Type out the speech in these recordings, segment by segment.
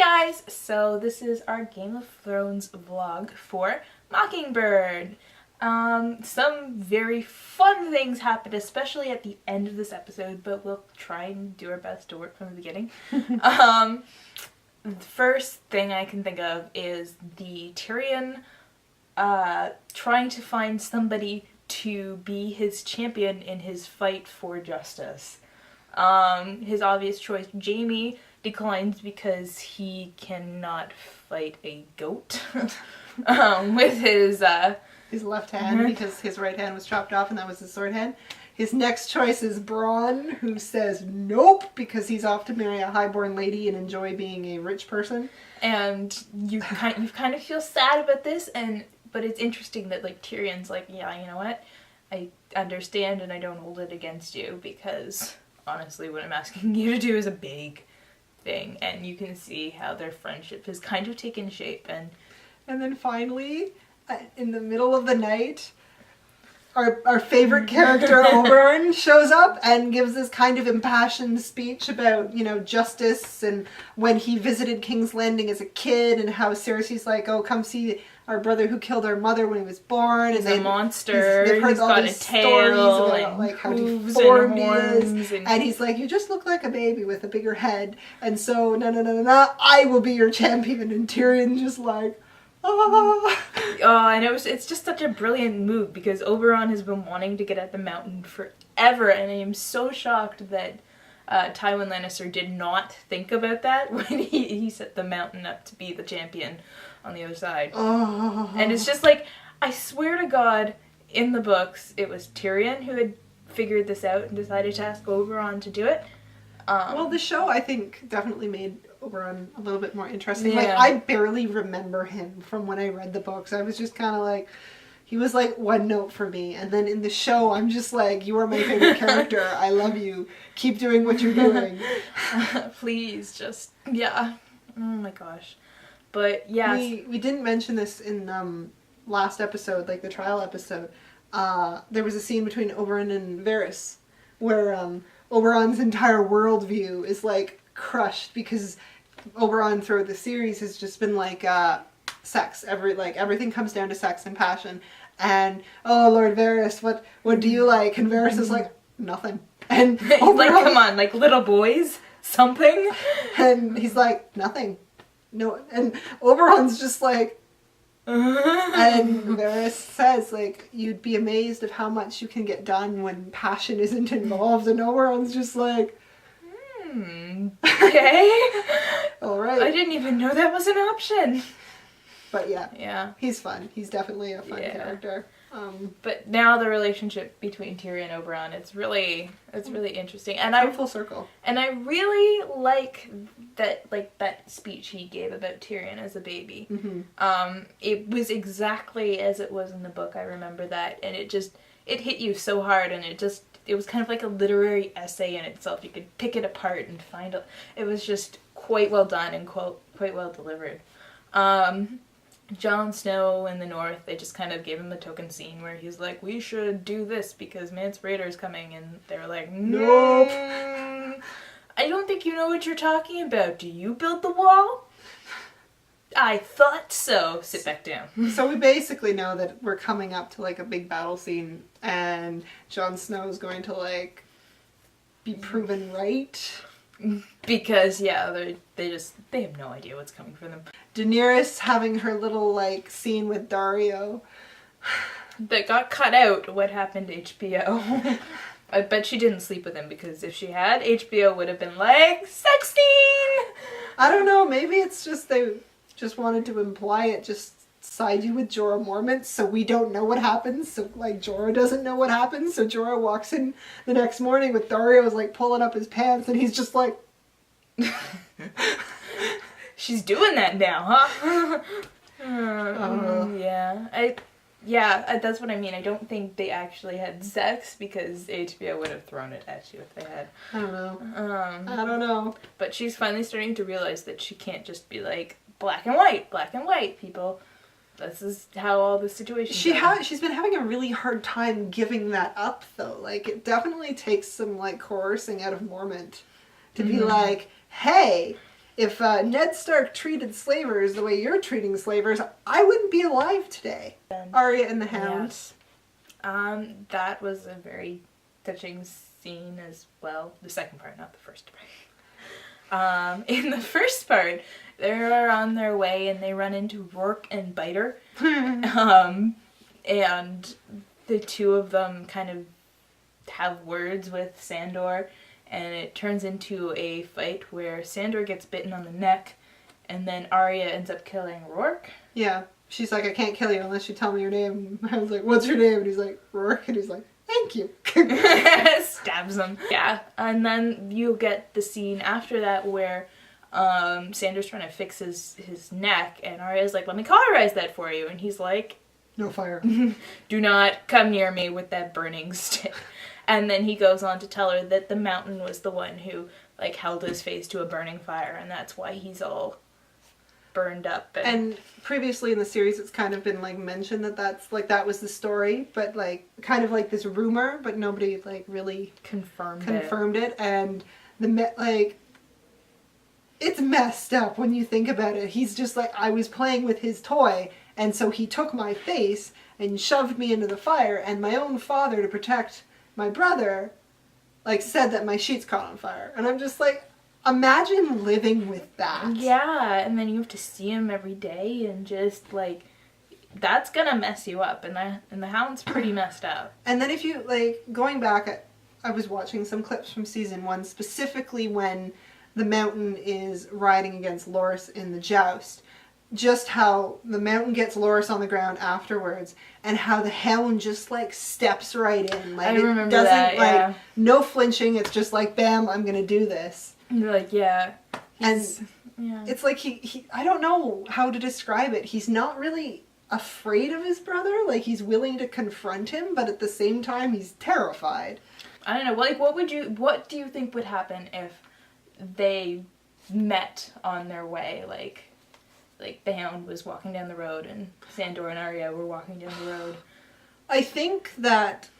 guys! So this is our Game of Thrones vlog for Mockingbird. Some very fun things happened, especially at the end of this episode, but we'll try and do our best to work from the beginning. The first thing I can think of is the Tyrion trying to find somebody to be his champion in his fight for justice. His obvious choice, Jaime, declines because he cannot fight a goat with his left hand because his right hand was chopped off and that was his sword hand. His next choice is Bronn, who says nope because he's off to marry a highborn lady and enjoy being a rich person. And you kind of feel sad about this, but it's interesting that like Tyrion's like, yeah, you know what? I understand and I don't hold it against you because honestly what I'm asking you to do is a big thing, and you can see how their friendship has kind of taken shape. And then finally, in the middle of the night, our favorite character Oberyn shows up and gives this kind of impassioned speech about, you know, justice and when he visited King's Landing as a kid and how Cersei's like, oh, come see our brother who killed our mother when he was born. He's a monster. They've heard he's all got these a tail stories about and like how hooves deformed he and is. horns And he's like, you just look like a baby with a bigger head. And so, no, I will be your champion. And Tyrion just like, ah. Oh, and it's just such a brilliant move because Oberyn has been wanting to get at the mountain forever, and I am so shocked that Tywin Lannister did not think about that when he set the mountain up to be the champion on the other side. Oh. And it's just like, I swear to God, in the books, it was Tyrion who had figured this out and decided to ask Oberyn to do it. Well, the show, I think, definitely made Oberyn a little bit more interesting. Yeah. Like, I barely remember him from when I read the books. I was just kind of like, he was like one note for me. And then in the show, I'm just like, you are my favorite character. I love you. Keep doing what you're doing. Please, just, yeah. Oh my gosh. But, yeah. We didn't mention this in last episode, like the trial episode. There was a scene between Oberyn and Varys where Oberyn's entire worldview is like crushed because Oberyn throughout the series has just been like sex. Everything comes down to sex and passion. And oh Lord Varys, what do you like? And Varys is like, nothing. And Oberyn, like, come on, like little boys, something. And he's like, nothing. No. And Oberyn's just like, and Varys says, like, you'd be amazed at how much you can get done when passion isn't involved. And Oberyn's just like, okay. Alright. I didn't even know that was an option. But yeah. He's fun. He's definitely a fun character. But now the relationship between Tyrion and Oberyn, it's really interesting. And I'm full circle. And I really like that speech he gave about Tyrion as a baby. Mm-hmm. It was exactly as it was in the book. I remember that, and it hit you so hard, and it was kind of like a literary essay in itself. You could pick it apart and find it. It was just quite well done and quite well delivered. Jon Snow in the north, they just kind of gave him a token scene where he's like, we should do this because Mance Rayder's coming, and they're like, nope. I don't think you know what you're talking about. Do you build the wall? I thought so. Sit back down. So we basically know that we're coming up to like a big battle scene and Jon Snow is going to like be proven right. Because, yeah, they have no idea what's coming for them. Daenerys having her little, like, scene with Dario. That got cut out. What happened to HBO? I bet she didn't sleep with him, because if she had, HBO would have been like, sex scene! I don't know, maybe it's just they just wanted to imply it, just side you with Jorah Mormont, so we don't know what happens, so, like, Jorah doesn't know what happens, so Jorah walks in the next morning with Dario's, like, pulling up his pants, and he's just like... She's doing that now, huh? Yeah, that's what I mean. I don't think they actually had sex, because HBO would have thrown it at you if they had. I don't know. I don't know. But she's finally starting to realize that she can't just be like, black and white, people. This is how all the situations She's been having a really hard time giving that up, though. Like, it definitely takes some, like, coercing out of Mormont to be like, hey, if Ned Stark treated slavers the way you're treating slavers, I wouldn't be alive today. Arya and the Hound. Yes. That was a very touching scene as well. The second part, not the first part. In the first part, they're on their way and they run into Rourke and Biter. And the two of them kind of have words with Sandor, and it turns into a fight where Sandor gets bitten on the neck, and then Arya ends up killing Rourke. Yeah. She's like, I can't kill you unless you tell me your name. I was like, what's your name? And he's like, Rourke. And he's like, thank you. Stabs him. Yeah. And then you get the scene after that where Sandor's trying to fix his neck, and Arya's like, let me cauterize that for you. And he's like, no fire. Do not come near me with that burning stick. And then he goes on to tell her that the mountain was the one who, like, held his face to a burning fire, and that's why he's all burned up. And previously in the series, it's kind of been, like, mentioned that was the story, but, like, kind of like this rumor, but nobody, like, really confirmed it. And it's messed up when you think about it. He's just like, I was playing with his toy, and so he took my face and shoved me into the fire, and my own father, to protect my brother, like, said that my sheets caught on fire. And I'm just like, imagine living with that. Yeah, and then you have to see him every day, and just, like, that's gonna mess you up, and the Hound's pretty messed up. And then if you, like, going back, I was watching some clips from season 1, specifically when the Mountain is riding against Loras in the joust, just how the Mountain gets Loras on the ground afterwards, and how the Hound just, like, steps right in. Like, I remember it doesn't, that, yeah. like, no flinching, it's just like, bam, I'm gonna do this. And you're like, yeah. And yeah. it's like he I don't know how to describe it. He's not really afraid of his brother. Like, he's willing to confront him, but at the same time, he's terrified. I don't know, like, what do you think would happen if they met on their way, like the Hound was walking down the road and Sandor and Arya were walking down the road? I think that,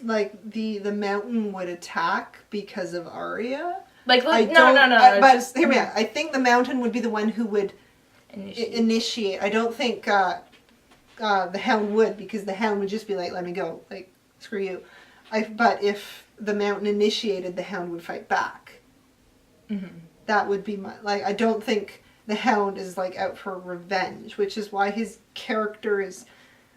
like, the Mountain would attack because of Arya. Like, no. But here we are. I think the Mountain would be the one who would initiate. I don't think the Hound would, because the Hound would just be like, let me go. Like, screw you. But if the Mountain initiated, the Hound would fight back. Mm-hmm. That would be my, like, I don't think the Hound is, like, out for revenge, which is why his character is,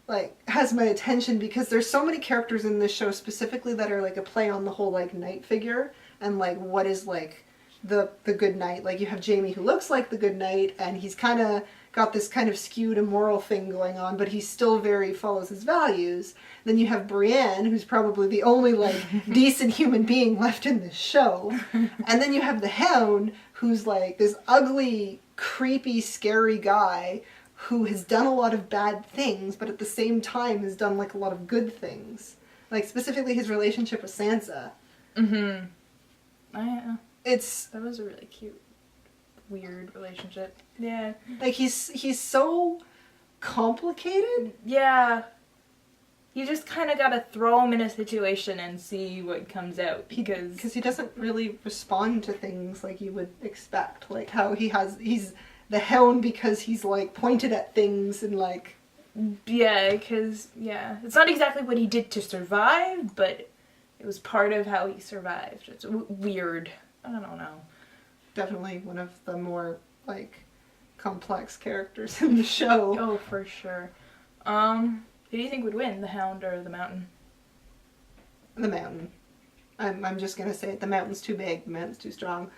like, has my attention, because there's so many characters in this show specifically that are, like, a play on the whole, like, knight figure, and, like, what is, like, the good knight. Like, you have Jaime, who looks like the good knight, and he's kind of got this kind of skewed immoral thing going on, but he still very follows his values. Then you have Brienne, who's probably the only, like, decent human being left in this show. And then you have the Hound, who's, like, this ugly, creepy, scary guy who has done a lot of bad things, but at the same time has done, like, a lot of good things. Like, specifically his relationship with Sansa. Mm-hmm. That was a really cute, weird relationship. Yeah. Like, he's so complicated. Yeah. You just kind of gotta throw him in a situation and see what comes out, because he doesn't really respond to things like you would expect. Like, how he's the Hound because he's, like, pointed at things and, like... Yeah, because, yeah. It's not exactly what he did to survive, but it was part of how he survived. It's weird. I don't know. Definitely one of the more, like, complex characters in the show. Oh, for sure. Who do you think would win, the Hound or the Mountain? The Mountain. I'm just gonna say it. The Mountain's too big. The Mountain's too strong.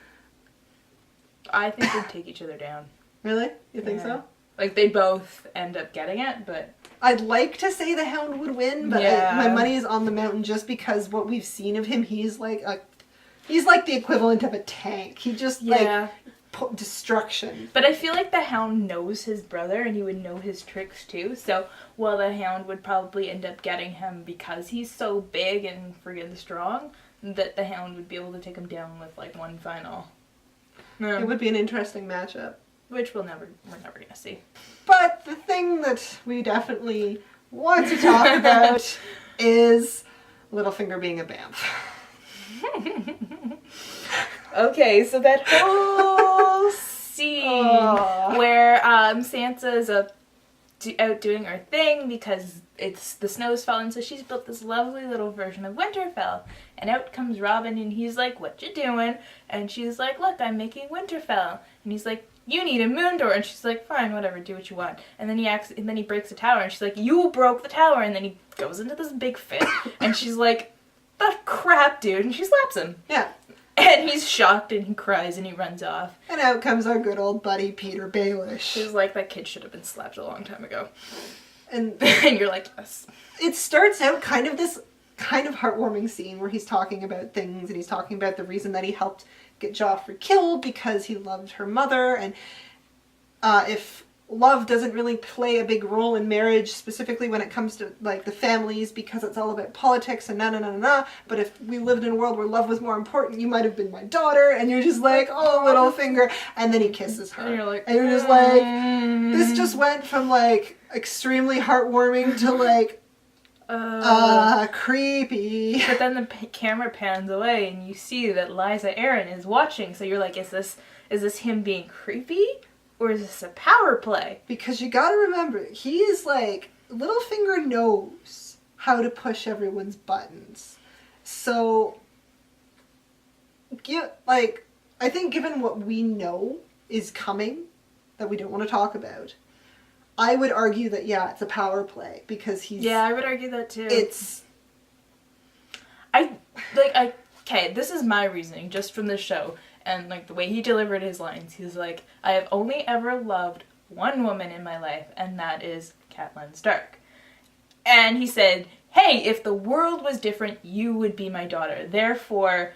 I think they'd take each other down. Really? You think so? Like, they both end up getting it, but... I'd like to say the Hound would win, but my money is on the Mountain just because what we've seen of him, he's like the equivalent of a tank. He just, like, destruction. But I feel like the Hound knows his brother, and he would know his tricks too, so while the Hound would probably end up getting him because he's so big and friggin' strong, that the Hound would be able to take him down with, like, one final. It would be an interesting matchup. Which we're never gonna see. But the thing that we definitely want to talk about is Littlefinger being a Banff. Okay, so that whole Sansa's out doing her thing because the snow's falling, so she's built this lovely little version of Winterfell. And out comes Robin, and he's like, "What you doing?" And she's like, "Look, I'm making Winterfell." And he's like, "You need a moon door." And she's like, "Fine, whatever, do what you want." And then he breaks the tower, and she's like, "You broke the tower." And then he goes into this big fit, and she's like, "The crap, dude!" And she slaps him. Yeah. And he's shocked, and he cries, and he runs off. And out comes our good old buddy, Peter Baelish. She's like, "That kid should have been slapped a long time ago." And you're like, "Yes." It starts out kind of this kind of heartwarming scene where he's talking about things, and he's talking about the reason that he helped get Joffrey killed because he loved her mother, and if love doesn't really play a big role in marriage, specifically when it comes to like the families, because it's all about politics and na. But if we lived in a world where love was more important, you might have been my daughter. And you're just like, "Oh, Littlefinger," and then he kisses her, and you're like, just like, this just went from like extremely heartwarming to like creepy. But then the camera pans away, and you see that Lysa Arryn is watching. So you're like, is this him being creepy? Or is this a power play? Because you gotta remember, he is like, Littlefinger knows how to push everyone's buttons. So, I think given what we know is coming, that we don't want to talk about, I would argue that, yeah, it's a power play. Because he's... Yeah, I would argue that too. Okay, this is my reasoning, just from the show. And, like, the way he delivered his lines, he's like, "I have only ever loved one woman in my life, and that is Catelyn Stark." And he said, "Hey, if the world was different, you would be my daughter. Therefore,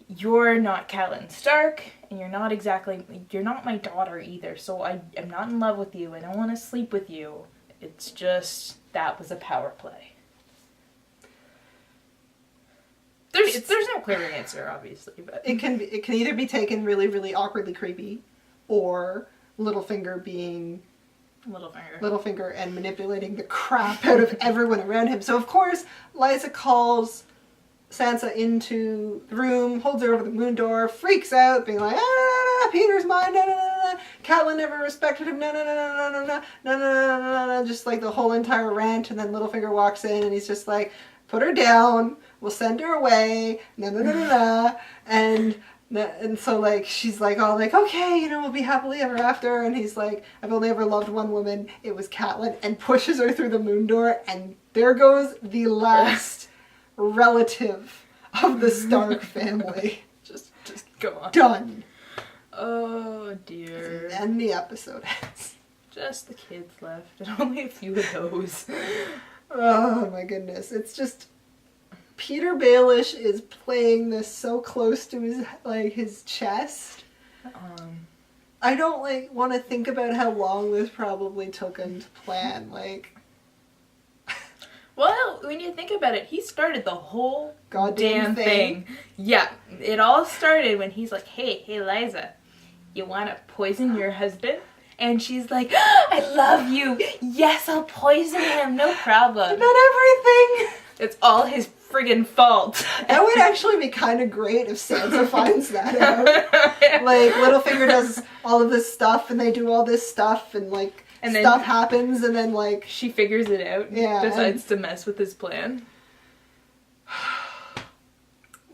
you're not Catelyn Stark, and you're not my daughter either, so I'm not in love with you. I don't want to sleep with you. It's just, that was a power play." There's no clear answer, obviously, but it can either be taken really, really awkwardly creepy, or Littlefinger being Littlefinger and manipulating the crap out of everyone around him. So of course, Lysa calls Sansa into the room, holds her over the moon door, freaks out, being like, "Peter's mine, Catelyn never respected him, just like the whole entire rant. And then Littlefinger walks in, and he's just like, "Put her down, we'll send her away, and so like she's like all like, "Okay, we'll be happily ever after," and he's like, "I've only ever loved one woman, it was Catelyn," and pushes her through the moon door, and there goes the last relative of the Stark family. just go on. Done. Oh dear. And the episode ends. Just the kids left, and only a few of those. Oh my goodness. It's just, Peter Baelish is playing this so close to his chest. I don't want to think about how long this probably took him to plan. Well, when you think about it, he started the whole goddamn thing. Yeah, it all started when he's like, hey Lysa, you want to poison your husband? And she's like, "I love you. Yes, I'll poison him. No problem." Not everything. It's all his friggin' fault. That would actually be kind of great if Sansa finds that out. Littlefinger does all of this stuff, and they do all this stuff, and stuff happens, and then she figures it out. Yeah, and decides to mess with his plan.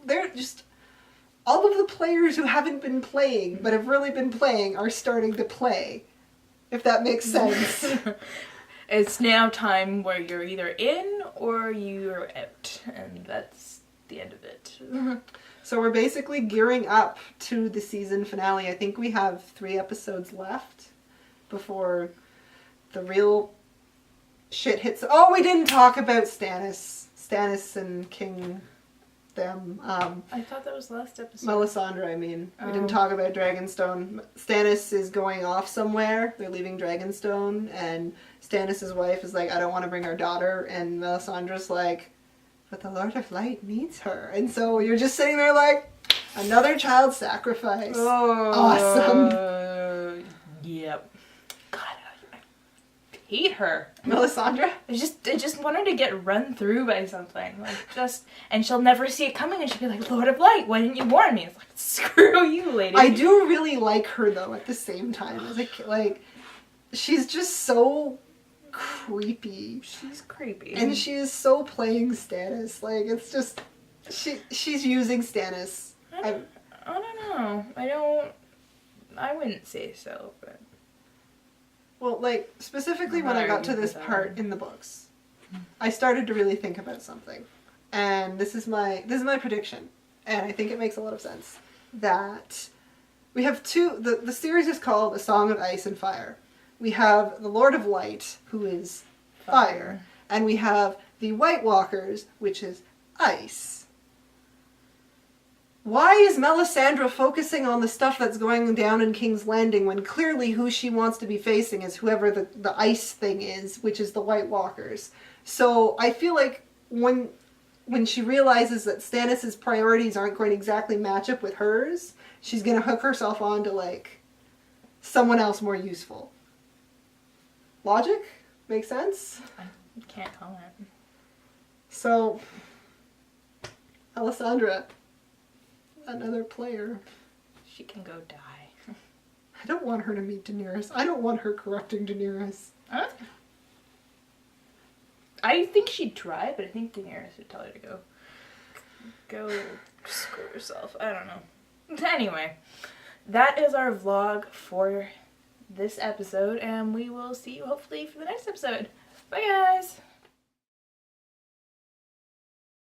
They're just, all of the players who haven't been playing but have really been playing are starting to play. If that makes sense. It's now time where you're either in or you're out, and that's the end of it. So we're basically gearing up to the season finale. I think we have 3 episodes left before the real shit hits. Oh, we didn't talk about Stannis and King them. I thought that was the last episode. Melisandre, I mean. We didn't talk about Dragonstone. Stannis is going off somewhere. They're leaving Dragonstone, and Stannis' wife is like, "I don't want to bring our daughter," and Melisandre's like, "But the Lord of Light needs her." And so you're just sitting there like, another child sacrifice. Oh, awesome. Yep. God, I hate her. Melisandre? I just want her to get run through by something. And she'll never see it coming, and she'll be like, "Lord of Light, why didn't you warn me?" It's like, screw you, lady. I do really like her, though, at the same time. she's just so creepy. She's creepy. And she is so playing Stannis. Like, it's just... She's using Stannis. I don't know. I wouldn't say so, but... Well, like, specifically when I got to this part in the books, I started to really think about something. And this is my prediction. And I think it makes a lot of sense. That we have the series is called A Song of Ice and Fire. We have the Lord of Light, who is fire. And we have the White Walkers, which is ice. Why is Melisandre focusing on the stuff that's going down in King's Landing when clearly who she wants to be facing is whoever the ice thing is, which is the White Walkers? So I feel like when she realizes that Stannis' priorities aren't going to exactly match up with hers, she's going to hook herself on to, like, someone else more useful. Logic? Make sense? I can't comment. So, Alessandra, another player. She can go die. I don't want her to meet Daenerys. I don't want her corrupting Daenerys. Huh? I think she'd try, but I think Daenerys would tell her to go screw herself. I don't know. Anyway, that is our vlog for this episode, and we will see you hopefully for the next episode. Bye, guys!